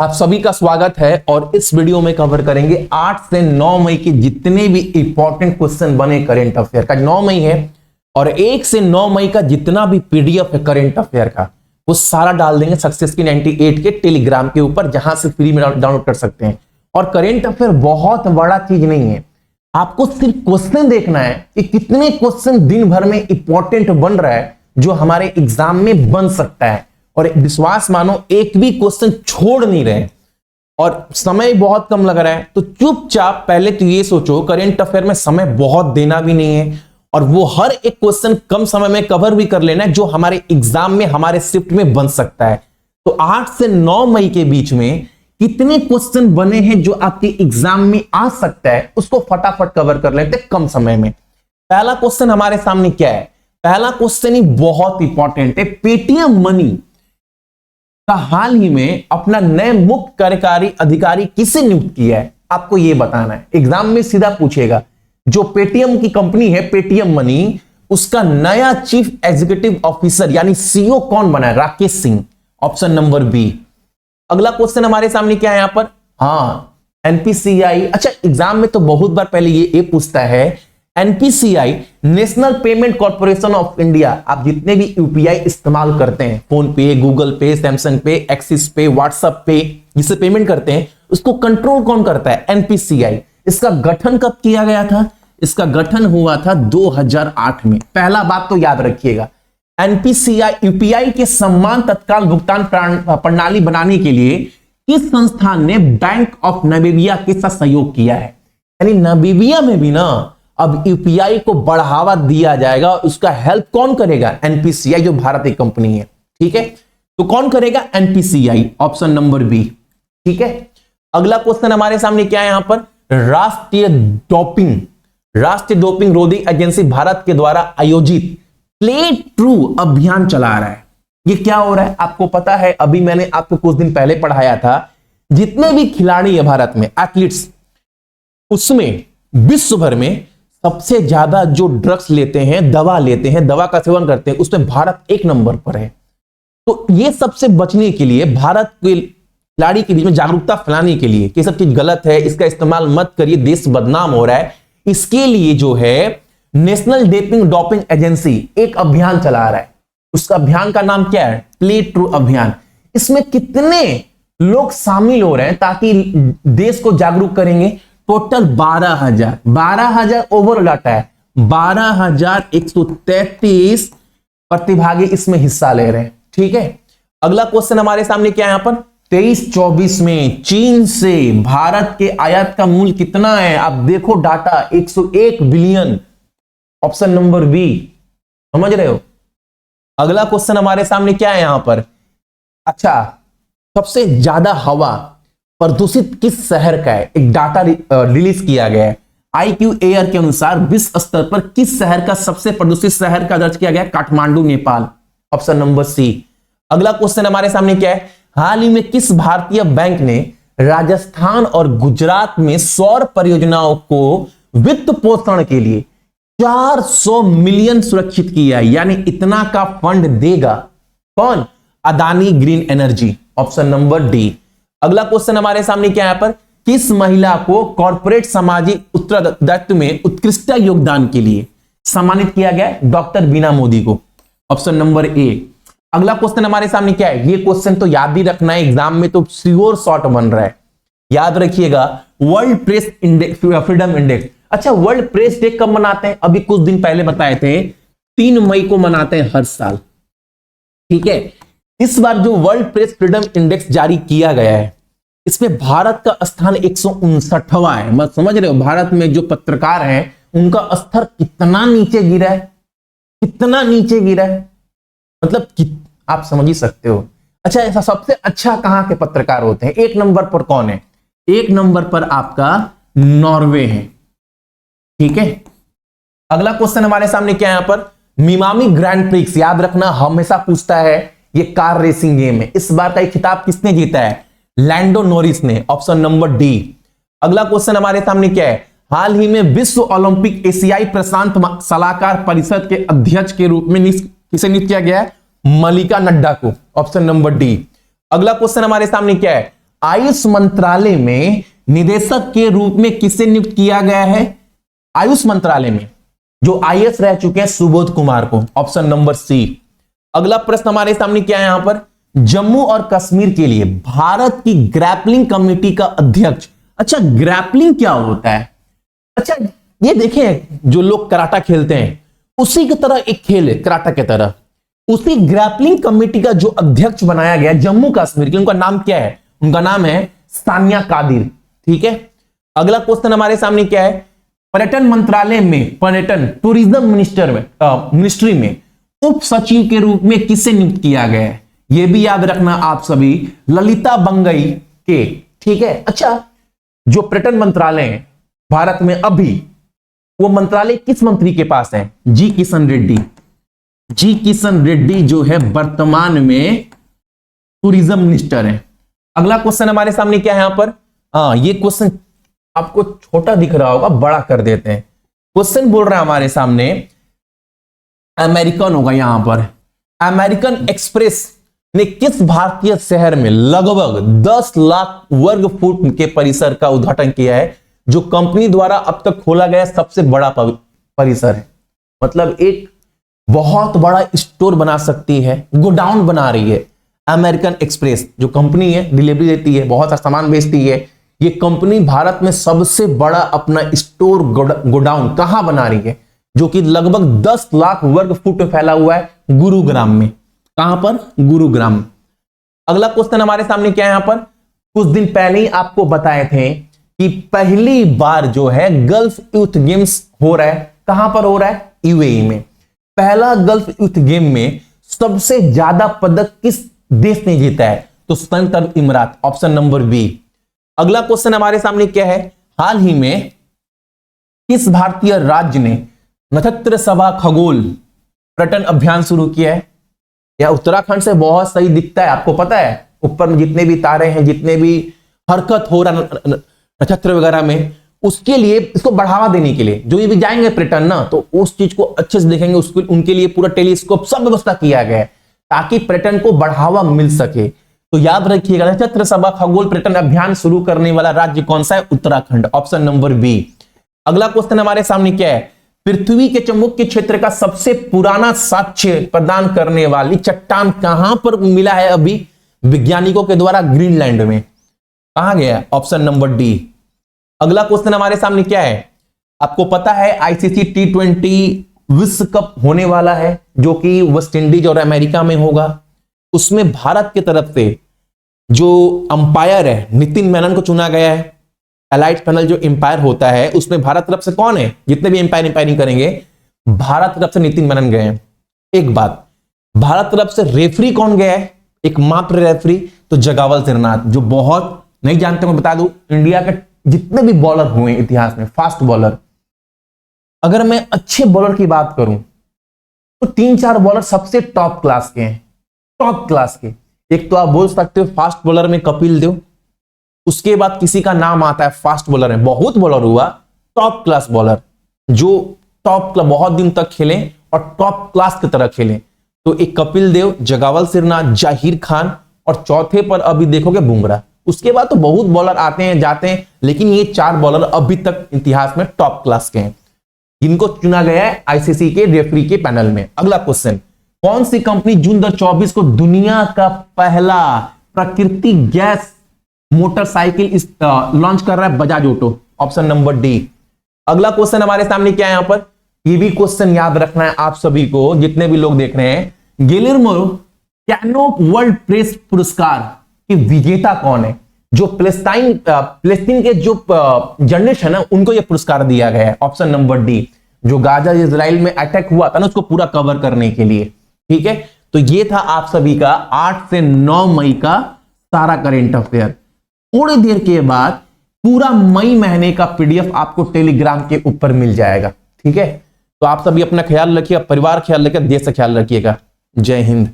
आप सभी का स्वागत है और इस वीडियो में कवर करेंगे 8 से 9 मई के जितने भी इंपॉर्टेंट क्वेश्चन बने करंट अफेयर का। 9 मई है और 1 से 9 मई का जितना भी पीडीएफ है करंट अफेयर का वो सारा डाल देंगे सक्सेस की 98 के टेलीग्राम के ऊपर, जहां से फ्री में डाउनलोड कर सकते हैं। और करंट अफेयर बहुत बड़ा चीज नहीं है, आपको सिर्फ क्वेश्चन देखना है कि कितने क्वेश्चन दिन भर में इंपॉर्टेंट बन रहा है जो हमारे एग्जाम में बन सकता है। और विश्वास मानो एक भी क्वेश्चन छोड़ नहीं रहे और समय बहुत कम लग रहा है, तो चुपचाप पहले तो ये सोचो करंट अफेयर में समय बहुत देना भी नहीं है और वो हर एक क्वेश्चन कम समय में कवर भी कर लेना है जो हमारे एग्जाम में हमारे शिफ्ट में बन सकता है। तो 8 से 9 मई के बीच में कितने क्वेश्चन बने हैं जो आपके एग्जाम में आ सकता है उसको फटाफट कवर कर लेते कम समय में। पहला क्वेश्चन हमारे सामने क्या है? पहला क्वेश्चन ही बहुत इंपॉर्टेंट है। पेटीएम मनी का हाल ही में अपना नए मुख्य कार्यकारी अधिकारी किसे नियुक्त किया है, आपको यह बताना है। एग्जाम में सीधा पूछेगा। जो पेटीएम की कंपनी है पेटीएम मनी, उसका नया चीफ एग्जीक्यूटिव ऑफिसर यानी सीईओ कौन बना है? Rakesh Singh, option number B. अगला क्वेश्चन हमारे सामने क्या है यहां पर? एनपीसीआई। अच्छा, एग्जाम में तो बहुत बार पहले ये पूछता है NPCI, national payment corporation of India. आप जितने भी यूपीआई इस्तेमाल करते हैं, फोन पे, गूगल पे, सैमसंग पे, एक्सिस पे, व्हाट्सएप पे, जिससे पेमेंट करते हैं, उसको कंट्रोल कौन करता है? एनपीसीआई। इसका गठन कब किया गया था? इसका गठन हुआ था 2008 में। पहला बात तो याद रखिएगा, एनपीसीआई यूपीआई के समान तत्काल भुगतान प्रणाली बनाने के लिए किस संस्थान ने बैंक ऑफ नामीबिया के साथ सहयोग किया है? यानी नामीबिया में भी ना अब यूपीआई को बढ़ावा दिया जाएगा। उसका हेल्प कौन करेगा? एनपीसीआई, जो भारत की कंपनी है। ठीक है, तो कौन करेगा? NPCI, option number B. ठीक है, अगला क्वेश्चन हमारे सामने क्या है यहां पर? राष्ट्रीय डोपिंग रोधी एजेंसी भारत के द्वारा आयोजित प्ले ट्रू अभियान चला रहा है। ये क्या हो रहा है आपको पता है? अभी मैंने आपको कुछ दिन पहले पढ़ाया था, जितने भी खिलाड़ी है भारत में, एथलीट्स, उसमें विश्व भर में सबसे ज्यादा जो ड्रग्स लेते हैं, दवा लेते हैं, दवा का सेवन करते हैं, उसमें भारत 1 नंबर पर है। तो ये सबसे बचने के लिए, भारत के खिलाड़ी के बीच में जागरूकता फैलाने के लिए कि सब चीज गलत है, इसका इस्तेमाल मत करिए, देश बदनाम हो रहा है, इसके लिए जो है नेशनल डोपिंग एजेंसी एक अभियान चला रहा है। उसका अभियान का नाम क्या है? प्ले ट्रू अभियान। इसमें कितने लोग शामिल हो रहे हैं ताकि देश को जागरूक करेंगे? टोटल 12,000 ओवर डाटा है। 12,133 प्रतिभागी इसमें हिस्सा ले रहे हैं। ठीक है, अगला क्वेश्चन हमारे सामने क्या है यहां पर? 23-24 में चीन से भारत के आयात का मूल्य कितना है? आप देखो data, 101 billion, option number B. समझ रहे हो? अगला क्वेश्चन हमारे सामने क्या है यहां पर? अच्छा, सबसे ज्यादा हवा प्रदूषित किस शहर का है? एक डाटा रिलीज किया गया है। IQ एयर के अनुसार विश्व स्तर पर किस शहर का सबसे प्रदूषित शहर का दर्ज किया गया? Kathmandu, Nepal, option number C. अगला क्वेश्चन हमारे सामने क्या है? हाल ही में किस भारतीय बैंक ने राजस्थान और गुजरात में सौर परियोजनाओं को वित्त पोषण के लिए 400 मिलियन सुरक्षित किया है? यानी इतना का फंड देगा कौन? Adani green energy, option number D. अगला क्वेश्चन हमारे सामने क्या है यहां पर? किस महिला को कॉर्पोरेट सामाजिक उत्तरदायित्व में उत्कृष्ट योगदान के लिए सम्मानित किया गया? डॉक्टर बीना मोदी को, ऑप्शन नंबर ए। अगला क्वेश्चन हमारे सामने क्या है? ये क्वेश्चन तो याद ही रखना है, एग्जाम में तो श्योर शॉर्ट बन रहा है, याद रखिएगा। World press freedom index. अच्छा, वर्ल्ड प्रेस डे कब मनाते हैं? अभी कुछ दिन पहले बताए थे, 3 मई को मनाते हैं हर साल। ठीक है, इस बार जो वर्ल्ड प्रेस फ्रीडम इंडेक्स जारी किया गया है, इसमें भारत का स्थान 159वां है। मत समझ रहे हो? भारत में जो पत्रकार हैं उनका स्तर कितना नीचे गिरा है, कितना नीचे गिरा है, मतलब आप समझ ही सकते हो। अच्छा, ऐसा सबसे अच्छा कहां के पत्रकार होते हैं? 1 नंबर पर कौन है? 1 नंबर पर आपका नॉर्वे है। ठीक है, अगला क्वेश्चन हमारे सामने क्या है यहां पर? मियामी ग्रैंड प्रिक्स, याद रखना, हमेशा पूछता है, ये कार रेसिंग गेम है। इस बार का खिताब किसने जीता है? लैंडो नॉरिस ने, ऑप्शन नंबर डी। अगला क्वेश्चन हमारे सामने क्या है? हाल ही में विश्व ओलंपिक एशियाई प्रशांत सलाहकार परिषद के अध्यक्ष के रूप में किसे नियुक्त किया गया है? मलिका नड्डा को, ऑप्शन नंबर डी। अगला क्वेश्चन हमारे सामने क्या है? आयुष मंत्रालय में निदेशक के रूप में किसे नियुक्त किया गया है? आयुष मंत्रालय में जो आईएएस रह चुके हैं सुबोध कुमार को, ऑप्शन नंबर सी। अगला प्रश्न हमारे सामने क्या है यहां पर, जम्मू और कश्मीर के लिए भारत की ग्रैपलिंग कमेटी का अध्यक्ष। अच्छा, ग्रैपलिंग क्या होता है? अच्छा, ये देखें, जो लोग कराटा खेलते हैं उसी की तरह एक खेल है कराटा की तरह, उसी ग्रैपलिंग कमेटी का जो अध्यक्ष बनाया गया जम्मू कश्मीर के, उनका नाम क्या है? उनका नाम है सानिया कादिर। ठीक है, अगला क्वेश्चन हमारे सामने क्या है, पर्यटन मंत्रालय में, पर्यटन टूरिज्म मिनिस्ट्री में उप सचिव के रूप में किसे नियुक्त किया गया है? यह भी याद रखना आप सभी, ललिता बंगई के। ठीक है, अच्छा, जो पर्यटन मंत्रालय है भारत में अभी, वो मंत्रालय किस मंत्री के पास है? जी किशन रेड्डी। जी किशन रेड्डी जो है वर्तमान में टूरिज्म मिनिस्टर है। अगला क्वेश्चन हमारे सामने क्या है यहां पर, ये क्वेश्चन आपको छोटा दिख रहा होगा, बड़ा कर देते हैं। क्वेश्चन बोल रहा है हमारे सामने, अमेरिकन होगा यहां पर, अमेरिकन एक्सप्रेस ने किस भारतीय शहर में लगभग 10 लाख वर्ग फुट के परिसर का उद्घाटन किया है, जो कंपनी द्वारा अब तक खोला गया सबसे बड़ा परिसर है? मतलब एक बहुत बड़ा स्टोर बना सकती है, गोडाउन बना रही है अमेरिकन एक्सप्रेस, जो कंपनी है, डिलीवरी देती है, बहुत सारा सामान बेचती है। ये कंपनी भारत में सबसे बड़ा अपना स्टोर गोडाउन कहां बना रही है, जो कि लगभग 10 लाख वर्ग फुट में फैला हुआ है, गुरुग्राम में। कहां पर? गुरुग्राम। अगला क्वेश्चन हमारे सामने क्या है यहां पर, कुछ दिन पहले ही आपको बताए थे कि पहली बार जो है गल्फ यूथ गेम्स हो रहा है। कहां पर हो रहा है? यूएई में। पहला गल्फ यूथ गेम में सबसे ज्यादा पदक किस देश ने जीता है? तो संयुक्त अरब इमारात, ऑप्शन नंबर बी। अगला क्वेश्चन हमारे सामने क्या है, हाल ही में किस भारतीय राज्य ने नक्षत्र सभा खगोल पर्यटन अभियान शुरू किया है? या उत्तराखंड से बहुत सही दिखता है, आपको पता है, ऊपर में जितने भी तारे हैं, जितने भी हरकत हो रहा नक्षत्र वगैरह में, उसके लिए, इसको बढ़ावा देने के लिए जो ये भी जाएंगे पर्यटन ना, तो उस चीज को अच्छे से देखेंगे, उसके उनके लिए पूरा टेलीस्कोप सब व्यवस्था किया गया है ताकि पर्यटन को बढ़ावा मिल सके। तो याद रखिएगा, नक्षत्र सभा खगोल पर्यटन अभियान शुरू करने वाला राज्य कौन सा है? Uttarakhand, option number B. अगला क्वेश्चन हमारे सामने क्या है, पृथ्वी के चुंबकीय क्षेत्र का सबसे पुराना साक्ष्य प्रदान करने वाली चट्टान कहां पर मिला है अभी वैज्ञानिकों के द्वारा? ग्रीनलैंड में। कहां गया? Option number D. अगला क्वेश्चन हमारे सामने क्या है, आपको पता है आईसीसी T20 विश्व कप होने वाला है, जो कि वेस्ट इंडीज और अमेरिका में होगा। उसमें भारत की तरफ से जो अंपायर है नितिन मेनन को चुना गया है। एलाइट पैनल जो अंपायर होता है उसमें भारत तरफ से कौन है? जितने भी अंपायरिंग करेंगे भारत तरफ से नितिन मेनन गए हैं। एक बात, भारत तरफ से रेफरी कौन गया है? एक मात्र रेफरी, तो जगावल श्रीनाथ, जो बहुत नहीं जानते, मैं बता दूं, इंडिया के जितने भी बॉलर हुए इतिहास में, फास्ट बॉलर, अगर मैं अच्छे बॉलर की बात करूं तो 3-4 बॉलर सबसे टॉप क्लास के हैं, टॉप क्लास के। एक तो आप बोल सकते हो फास्ट बॉलर में कपिल देव, उसके बाद किसी का नाम आता है फास्ट बॉलर में, बहुत बॉलर हुआ, टॉप क्लास बॉलर जो टॉप बहुत दिन तक खेले और टॉप क्लास की तरह खेले, तो एक कपिल देव, जगावल श्रीनाथ, जाहिर खान, और चौथे पर अभी देखोगे बुमराह। उसके बाद तो बहुत बॉलर आते हैं जाते हैं, लेकिन ये 4 बॉलर अभी तक इतिहास में टॉप क्लास के हैं, जिनको चुना गया है आईसीसी के रेफरी के पैनल में। अगला क्वेश्चन, कौन सी कंपनी जून 2024 को दुनिया का पहला प्राकृतिक गैस मोटरसाइकिल लॉन्च कर रहा है? Bajaj auto, option number D. अगला क्वेश्चन हमारे सामने क्या है यहां पर, ये भी क्वेश्चन याद रखना है आप सभी को, जितने भी लोग देख रहे हैं। गिलेर्मो कैनो वर्ल्ड प्रेस पुरस्कार के विजेता कौन है? जो प्लेस्तीन के जो जर्नलिस्ट है ना, उनको यह पुरस्कार दिया गया है, ऑप्शन नंबर डी। जो गाजा इजराइल में अटैक हुआ था ना, उसको पूरा कवर करने के लिए। ठीक है, तो ये था आप सभी का 8 से 9 मई का सारा करेंट अफेयर। थोड़ी देर के बाद पूरा मई महीने का पीडीएफ आपको टेलीग्राम के ऊपर मिल जाएगा। ठीक है, तो आप सभी अपना ख्याल रखिए, परिवार ख्याल रखिए, देश का ख्याल रखिएगा। जय हिंद।